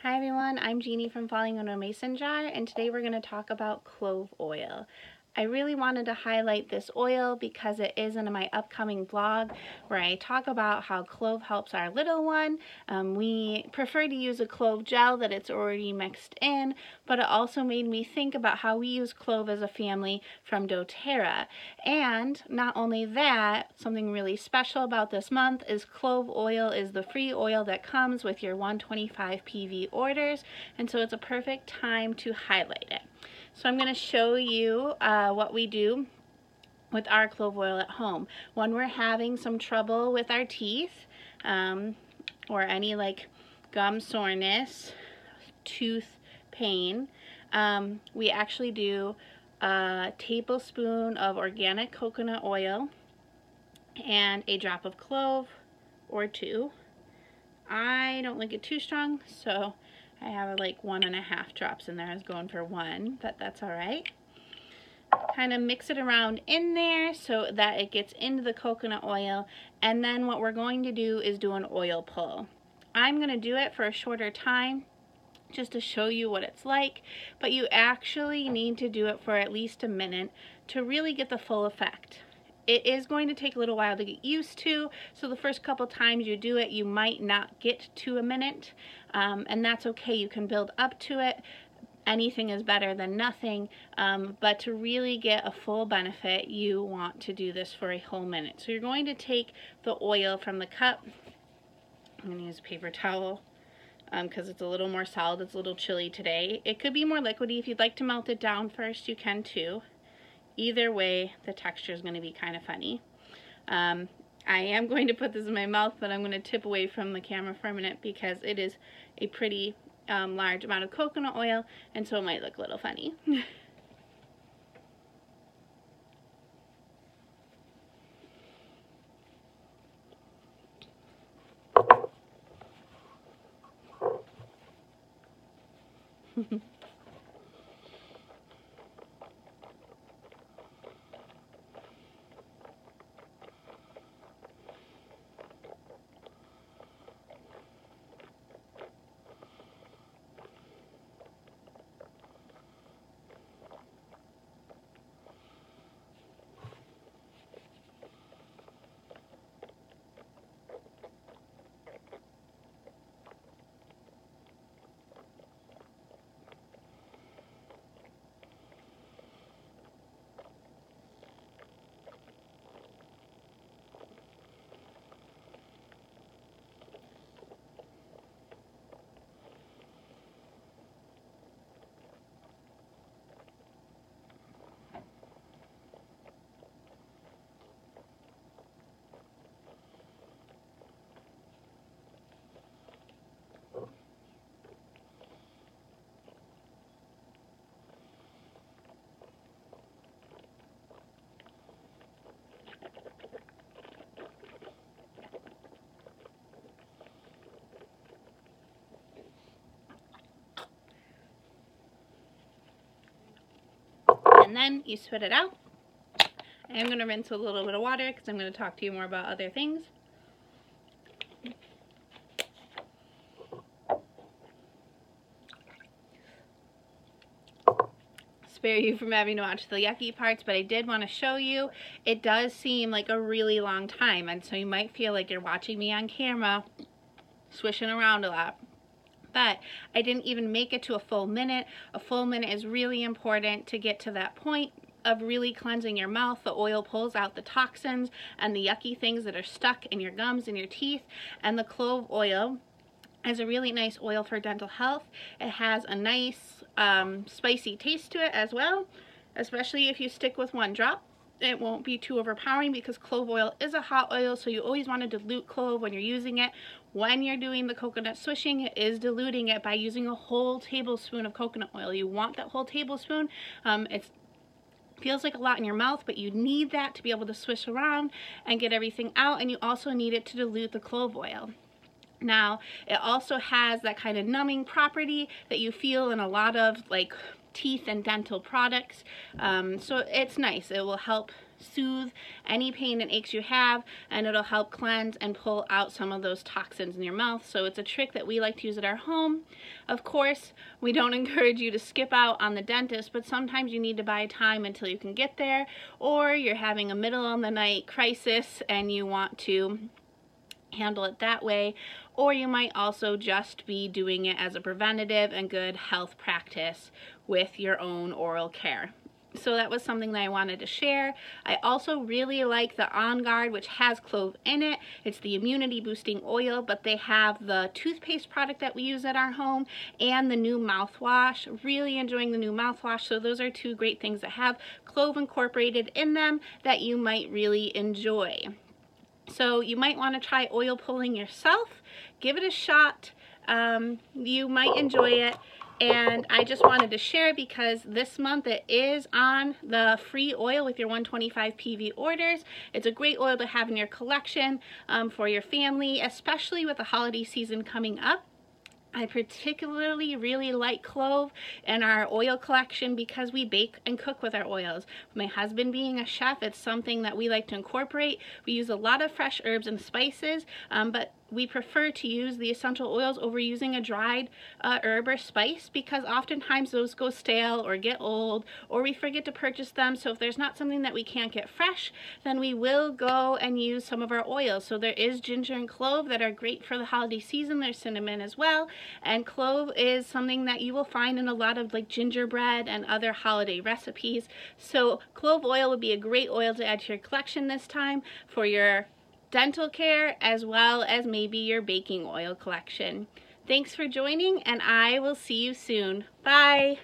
Hi everyone, I'm Jeannie from Falling on a Mason Jar, and today we're going to talk about clove oil. I really wanted to highlight this oil because it is in my upcoming vlog where I talk about how clove helps our little one. We prefer to use a clove gel that it's already mixed in, but it also made me think about how we use clove as a family from doTERRA. And not only that, something really special about this month is clove oil is the free oil that comes with your 125 PV orders, and so it's a perfect time to highlight it. So I'm going to show you what we do with our clove oil at home. When we're having some trouble with our teeth or any like gum soreness, tooth pain, we actually do a tablespoon of organic coconut oil and a drop of clove or two. I don't like it too strong, so I have like 1.5 drops in there. I was going for 1, but that's all right. Kind of mix it around in there so that it gets into the coconut oil, and then what we're going to do is do an oil pull. I'm going to do it for a shorter time just to show you what it's like, but you actually need to do it for at least a minute to really get the full effect. It is going to take a little while to get used to, so the first couple times you do it, you might not get to a minute, and that's okay. You can build up to it. Anything is better than nothing, but to really get a full benefit, you want to do this for a whole minute. So you're going to take the oil from the cup. I'm going to use a paper towel because it's a little more solid. It's a little chilly today. It could be more liquidy. If you'd like to melt it down first, you can too. Either way, the texture is going to be kind of funny. I am going to put this in my mouth, but I'm going to tip away from the camera for a minute because it is a pretty large amount of coconut oil, and so it might look a little funny. And then you spit it out. I'm going to rinse with a little bit of water because I'm going to talk to you more about other things. Spare you from having to watch the yucky parts, but I did want to show you. It does seem like a really long time, and so you might feel like you're watching me on camera swishing around a lot. But I didn't even make it to a full minute. A full minute is really important to get to that point of really cleansing your mouth. The oil pulls out the toxins and the yucky things that are stuck in your gums and your teeth, and the clove oil is a really nice oil for dental health. It has a nice spicy taste to it as well, especially if you stick with 1 drop. It won't be too overpowering because clove oil is a hot oil, so you always want to dilute clove when you're using it. When you're doing the coconut swishing, it is diluting it by using a whole tablespoon of coconut oil. You want that whole tablespoon. It feels like a lot in your mouth, but you need that to be able to swish around and get everything out, and you also need it to dilute the clove oil. Now, it also has that kind of numbing property that you feel in a lot of like teeth and dental products, so it's nice. It will help soothe any pain and aches you have, and it'll help cleanse and pull out some of those toxins in your mouth. So it's a trick that we like to use at our home. Of course, we don't encourage you to skip out on the dentist, but sometimes you need to buy time until you can get there, or you're having a middle of the night crisis and you want to handle it that way, or you might also just be doing it as a preventative and good health practice with your own oral care. So that was something that I wanted to share. I also really like the On Guard, which has clove in it. It's the immunity boosting oil, but they have the toothpaste product that we use at our home and the new mouthwash. Really enjoying the new mouthwash. So those are two great things that have clove incorporated in them that you might really enjoy. So you might want to try oil pulling yourself. Give it a shot. You might enjoy it. And I just wanted to share because this month it is on the free oil with your 125 PV orders. It's a great oil to have in your collection for your family, especially with the holiday season coming up. I particularly really like clove in our oil collection because we bake and cook with our oils. My husband being a chef, it's something that we like to incorporate. We use a lot of fresh herbs and spices, but we prefer to use the essential oils over using a dried herb or spice because oftentimes those go stale or get old or we forget to purchase them. So if there's not something that we can't get fresh, then we will go and use some of our oils. So there is ginger and clove that are great for the holiday season. There's cinnamon as well. And clove is something that you will find in a lot of like gingerbread and other holiday recipes. So clove oil would be a great oil to add to your collection this time for your dental care as well as maybe your baking oil collection. Thanks for joining, and I will see you soon. Bye!